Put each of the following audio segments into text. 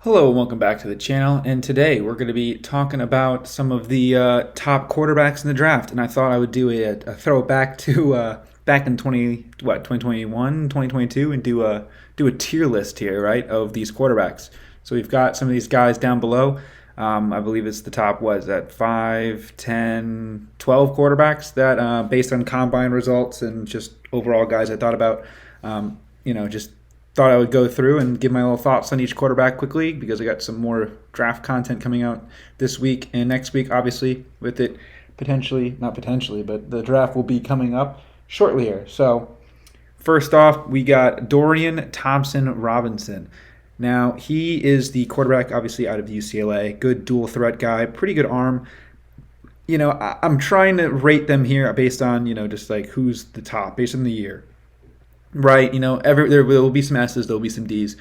Hello and welcome back to the channel. And today we're going to be talking about some of the top quarterbacks in the draft. And I thought I would do a throwback to back in 2021, 2022, and do a tier list here, right, of these quarterbacks. So we've got some of these guys down below. I believe it's the top, what is that, 5, 10, 12 quarterbacks that, based on combine results and just overall guys I thought about, just thought I would go through and give my little thoughts on each quarterback quickly because I got some more draft content coming out this week and next week, obviously, with it not potentially, but the draft will be coming up shortly here. So, first off, we got Dorian Thompson Robinson. Now, he is the quarterback, obviously, out of UCLA. Good dual threat guy, pretty good arm. I'm trying to rate them here based on, just like who's the top, based on the year. Right, there will be some S's, there will be some D's,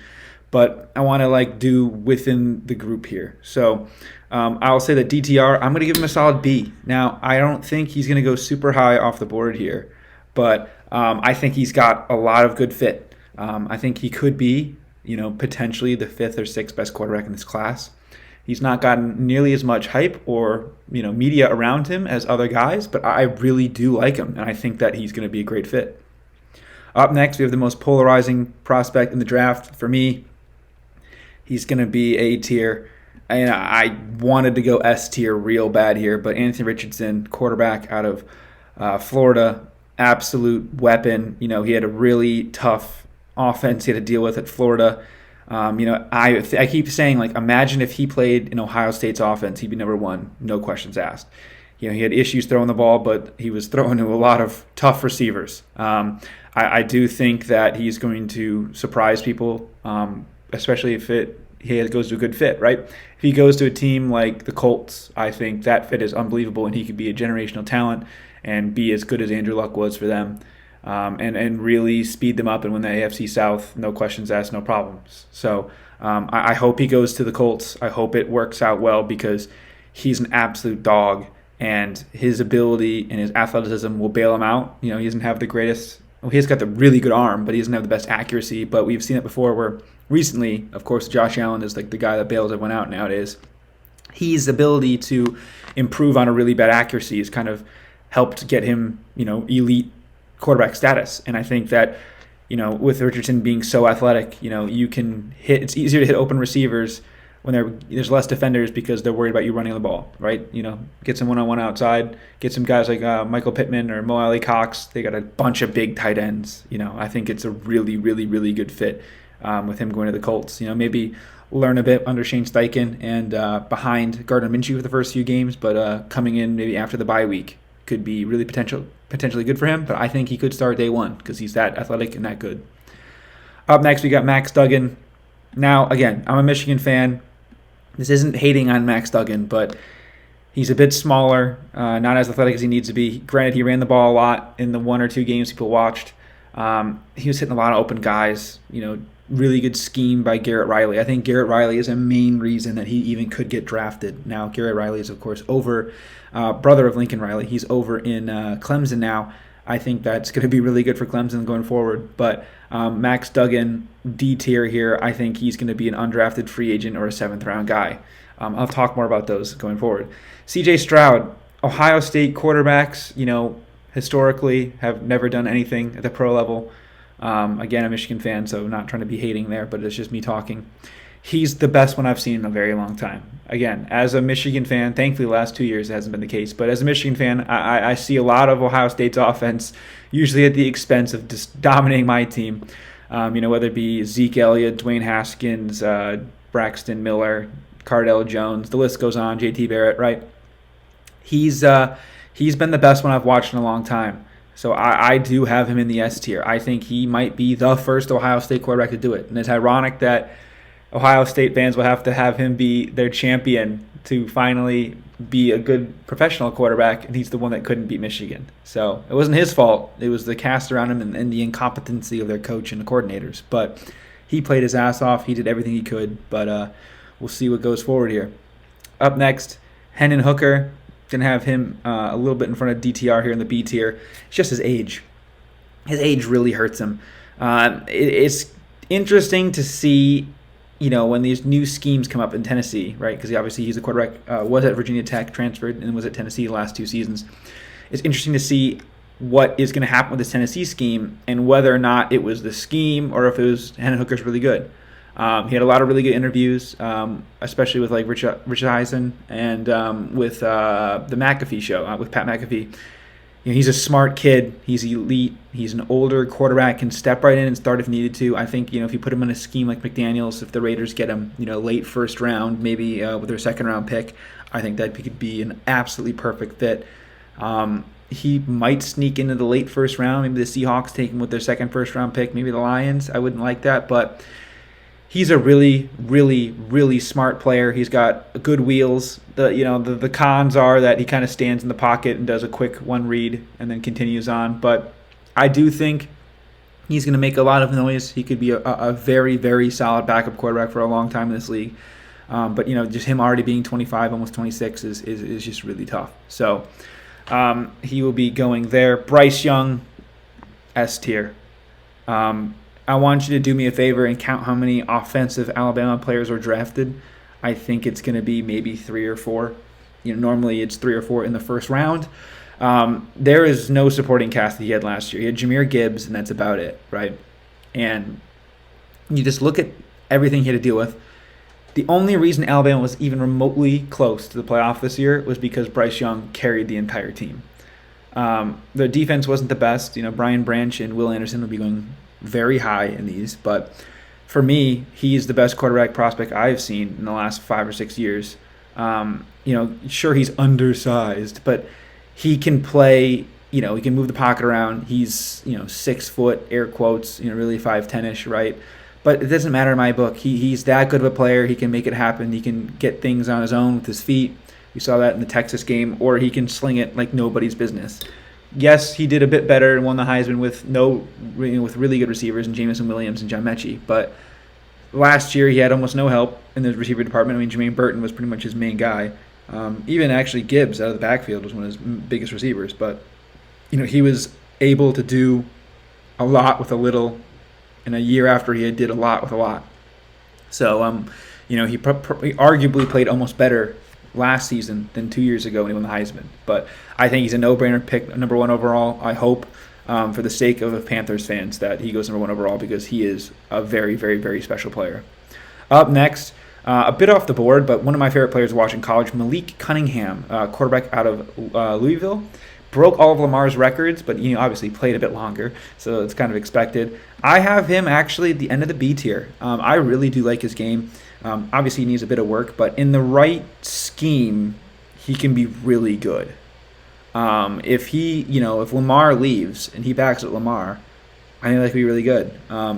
but I want to do within the group here. So I'll say that DTR, I'm going to give him a solid B. Now, I don't think he's going to go super high off the board here, but I think he's got a lot of good fit. I think he could be, potentially the 5th or 6th best quarterback in this class. He's not gotten nearly as much hype or, media around him as other guys, but I really do like him, and I think that he's going to be a great fit. Up next, we have the most polarizing prospect in the draft. For me, he's going to be A tier. And I wanted to go S tier real bad here, but Anthony Richardson, quarterback out of Florida, absolute weapon. He had a really tough offense he had to deal with at Florida. I keep saying, imagine if he played in Ohio State's offense, he'd be number one, no questions asked. He had issues throwing the ball, but he was throwing to a lot of tough receivers. I do think that he's going to surprise people, especially if he goes to a good fit, right? If he goes to a team like the Colts, I think that fit is unbelievable, and he could be a generational talent and be as good as Andrew Luck was for them, and really speed them up and win the AFC South, no questions asked, no problems. So I hope he goes to the Colts. I hope it works out well because he's an absolute dog, and his ability and his athleticism will bail him out. He doesn't have the greatest. Well, he's got the really good arm, but he doesn't have the best accuracy. But we've seen it before where recently, of course, Josh Allen is the guy that bails everyone out nowadays. His ability to improve on a really bad accuracy has kind of helped get him, elite quarterback status. And I think that, with Richardson being so athletic, you can hit. It's easier to hit open receivers when there's less defenders because they're worried about you running the ball, right? Get some one-on-one outside, get some guys like Michael Pittman or Mo Alley Cox. They got a bunch of big tight ends. I think it's a really, really, really good fit with him going to the Colts. Maybe learn a bit under Shane Steichen and behind Gardner Minshew for the first few games, but coming in maybe after the bye week could be really potentially good for him. But I think he could start day one because he's that athletic and that good. Up next, we got Max Duggan. Now, again, I'm a Michigan fan. This isn't hating on Max Duggan, but he's a bit smaller, not as athletic as he needs to be. Granted, he ran the ball a lot in the 1 or 2 games people watched. He was hitting a lot of open guys. Really good scheme by Garrett Riley. I think Garrett Riley is a main reason that he even could get drafted. Now, Garrett Riley is, of course, brother of Lincoln Riley. He's over in Clemson now. I think that's going to be really good for Clemson going forward. But Max Duggan, D tier here, I think he's going to be an undrafted free agent or a 7th-round guy. I'll talk more about those going forward. C.J. Stroud, Ohio State quarterbacks, historically have never done anything at the pro level. Again, I'm a Michigan fan, so I'm not trying to be hating there, but it's just me talking. He's the best one I've seen in a very long time. Again, as a Michigan fan, thankfully the last 2 years it hasn't been the case, but as a Michigan fan, I see a lot of Ohio State's offense, usually at the expense of just dominating my team, whether it be Zeke Elliott, Dwayne Haskins, Braxton Miller, Cardell Jones, the list goes on, JT Barrett, right? He's been the best one I've watched in a long time. So I do have him in the S tier. I think he might be the first Ohio State quarterback to do it. And it's ironic that Ohio State fans will have to have him be their champion to finally be a good professional quarterback, and he's the one that couldn't beat Michigan. So it wasn't his fault. It was the cast around him and the incompetency of their coach and the coordinators. But he played his ass off. He did everything he could. But we'll see what goes forward here. Up next, Hendon Hooker. Gonna have him a little bit in front of DTR here in the B tier. It's just his age. His age really hurts him. It's interesting to see when these new schemes come up in Tennessee, right? Because obviously he's a quarterback, was at Virginia Tech, transferred, and was at Tennessee the last 2 seasons. It's interesting to see what is going to happen with this Tennessee scheme and whether or not it was the scheme or if it was Hendon Hooker's really good. He had a lot of really good interviews, especially with like Rich Eisen and with the McAfee show with Pat McAfee. He's a smart kid. He's elite. He's an older quarterback, can step right in and start if needed to. I think if you put him in a scheme like McDaniels, if the Raiders get him late first round, maybe with their second round pick, I think that could be an absolutely perfect fit. He might sneak into the late first round. Maybe the Seahawks take him with their second first round pick. Maybe the Lions. I wouldn't like that, but he's a really, really, really smart player. He's got good wheels. The cons are that he kind of stands in the pocket and does a quick one read and then continues on. But I do think he's going to make a lot of noise. He could be a very, very solid backup quarterback for a long time in this league. But just him already being 25, almost 26 is just really tough. So he will be going there. Bryce Young, S tier. I want you to do me a favor and count how many offensive Alabama players were drafted. I think it's going to be maybe 3 or 4. Normally it's 3 or 4 in the first round. There is no supporting cast that he had last year. He had Jahmyr Gibbs, and that's about it, right? And you just look at everything he had to deal with. The only reason Alabama was even remotely close to the playoff this year was because Bryce Young carried the entire team. The defense wasn't the best. Brian Branch and Will Anderson will be going very high in these, but for me, he's the best quarterback prospect I've seen in the last 5 or 6 years. Sure, he's undersized, but he can play. He can move the pocket around. He's 6 foot, air quotes, really 5'10" right? But it doesn't matter in my book. He's that good of a player. He can make it happen. He can get things on his own with his feet. We saw that in the Texas game, or he can sling it like nobody's business. Yes, he did a bit better and won the Heisman with really good receivers in Jameson Williams and John Mechie. But last year he had almost no help in the receiver department. Jermaine Burton was pretty much his main guy. Even actually Gibbs out of the backfield was one of his biggest receivers. But he was able to do a lot with a little in a year after he did a lot with a lot. So he arguably played almost better last season than 2 years ago when he won the Heisman. But I think he's a no-brainer pick, number 1 overall. I hope, for the sake of Panthers fans, that he goes number 1 overall because he is a very, very, very special player. Up next, a bit off the board, but one of my favorite players watching college, Malik Cunningham, quarterback out of Louisville. Broke all of Lamar's records, but obviously played a bit longer, so it's kind of expected. I have him actually at the end of the B tier. I really do like his game. Obviously, he needs a bit of work, but in the right scheme, he can be really good. If Lamar leaves and he backs up Lamar, I think that could be really good.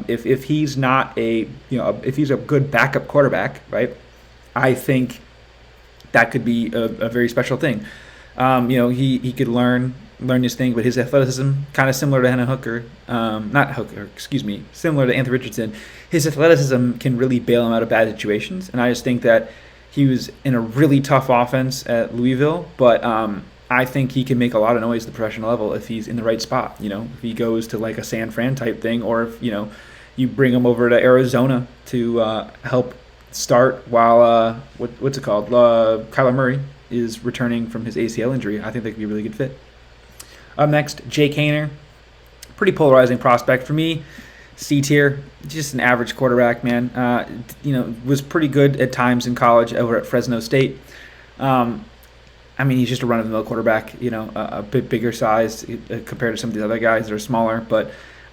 If he's not if he's a good backup quarterback, right? I think that could be a very special thing. He could learn his thing, but his athleticism, kind of similar to Hendon Hooker, similar to Anthony Richardson. His athleticism can really bail him out of bad situations, and I just think that he was in a really tough offense at Louisville, but I think he can make a lot of noise at the professional level if he's in the right spot. If he goes to like a San Fran type thing, or if you bring him over to Arizona to help start while what's it called? Kyler Murray is returning from his ACL injury. I think that could be a really good fit. Up next, Jake Haener. Pretty polarizing prospect for me. C tier, just an average quarterback, man. Was pretty good at times in college over at Fresno State. He's just a run-of-the-mill quarterback, a bit bigger size compared to some of the other guys that are smaller. But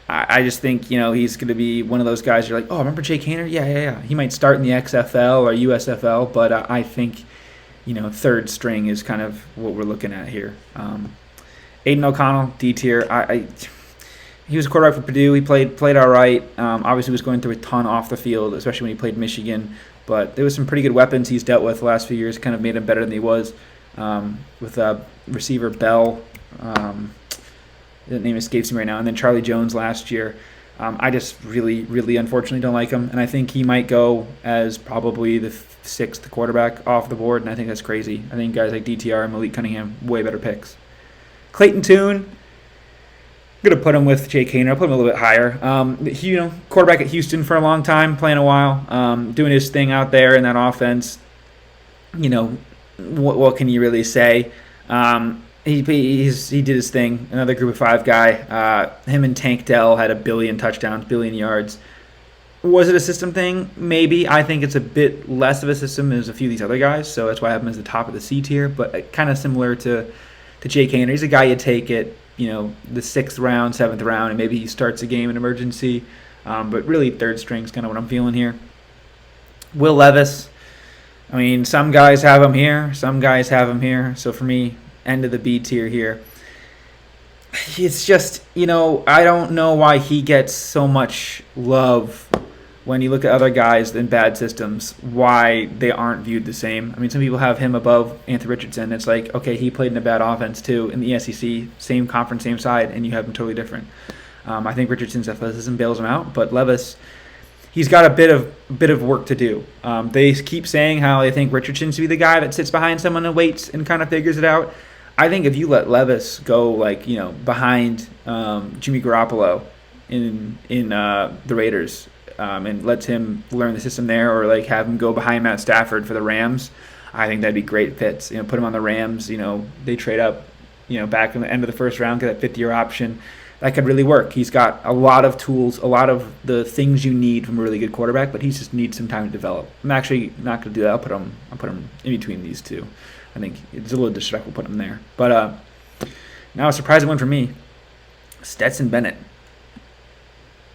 I just think, he's going to be one of those guys you're like, oh, remember Jake Haener? Yeah. He might start in the XFL or USFL, but I think, third string is kind of what we're looking at here. Aiden O'Connell, D tier. He was a quarterback for Purdue. He played all right. Obviously was going through a ton off the field, especially when he played Michigan. But there was some pretty good weapons he's dealt with the last few years, kind of made him better than he was. With receiver Bell, the name escapes me right now, and then Charlie Jones last year. I just really, really unfortunately don't like him, and I think he might go as probably the 6th quarterback off the board, and I think that's crazy. I think guys like DTR and Malik Cunningham, way better picks. Clayton Tune, Going to put him with Jake Haener. I'll put him a little bit higher. Quarterback at Houston for a long time, playing a while, doing his thing out there in that offense. What can you really say? He did his thing. Another Group of Five guy. Him and Tank Dell had 1 billion touchdowns, 1 billion yards. Was it a system thing? Maybe. I think it's a bit less of a system as a few of these other guys, so that's why I have him as the top of the C tier. But kind of similar to Jake Haener. He's a guy you take it, the 6th round, 7th round, and maybe he starts a game in emergency. But really, 3rd string is kind of what I'm feeling here. Will Levis. I mean, some guys have him here, some guys have him here. So for me, end of the B tier here. It's just, I don't know why he gets so much love when you look at other guys in bad systems, why they aren't viewed the same. I mean, some people have him above Anthony Richardson. It's like, okay, he played in a bad offense too in the SEC, same conference, same side, and you have him totally different. I think Richardson's athleticism bails him out, but Levis, he's got a bit of work to do. They keep saying how they think Richardson should be the guy that sits behind someone and waits and kind of figures it out. I think if you let Levis go, behind Jimmy Garoppolo in the Raiders, and lets him learn the system there, or have him go behind Matt Stafford for the Rams, I think that'd be great fits. Put him on the Rams. They trade up, back in the end of the 1st round, get that 5th-year option. That could really work. He's got a lot of tools, a lot of the things you need from a really good quarterback, but he just needs some time to develop. I'm actually not going to do that. I'll put him in between these two. I think it's a little disrespectful putting him there. But now a surprising one for me, Stetson Bennett.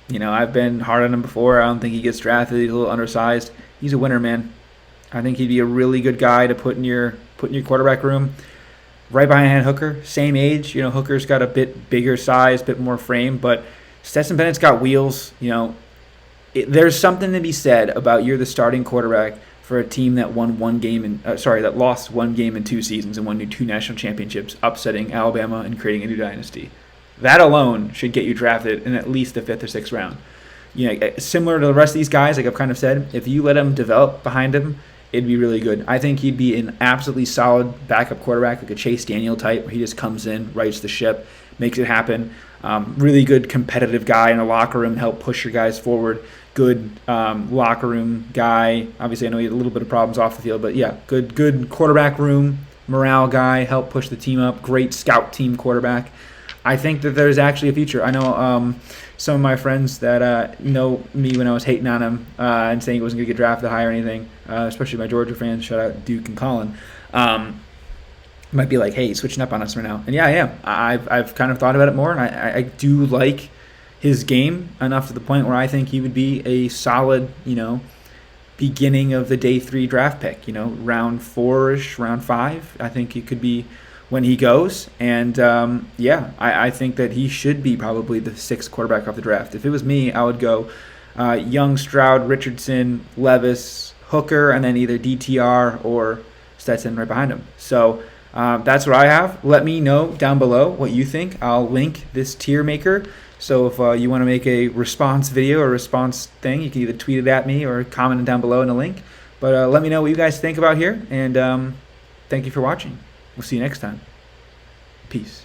I've been hard on him before. I don't think he gets drafted. He's a little undersized. He's a winner, man. I think he'd be a really good guy to put in your quarterback room. Right behind Hooker, same age. Hooker's got a bit bigger size, bit more frame, but Stetson Bennett's got wheels. There's something to be said about you're the starting quarterback for a team that that lost 1 game in 2 seasons and won 2 national championships, upsetting Alabama and creating a new dynasty. That alone should get you drafted in at least the 5th or 6th round. Similar to the rest of these guys, like I've kind of said, if you let him develop behind him, it'd be really good. I think he'd be an absolutely solid backup quarterback, like a Chase Daniel type, where he just comes in, rights the ship, makes it happen. Really good competitive guy in the locker room, help push your guys forward. Good locker room guy. Obviously, I know he had a little bit of problems off the field, but yeah, good quarterback room, morale guy, help push the team up. Great scout team quarterback. I think that there's actually a future. I know some of my friends that know me when I was hating on him and saying he wasn't going to get drafted high or anything, especially my Georgia fans. Shout out Duke and Colin. Might be like, hey, he's switching up on us right now. And yeah, I am. I've kind of thought about it more, and I do like his game enough to the point where I think he would be a solid, beginning of the day 3 draft pick. Round 4-ish, round 5. I think he could be when he goes. And I think that he should be probably the 6th quarterback off the draft. If it was me, I would go Young, Stroud, Richardson, Levis, Hooker, and then either DTR or Stetson right behind him. So that's what I have. Let me know down below what you think. I'll link this tier maker. So if you want to make a response video or response thing, you can either tweet it at me or comment it down below in the link. But let me know what you guys think about here. And thank you for watching. We'll see you next time. Peace.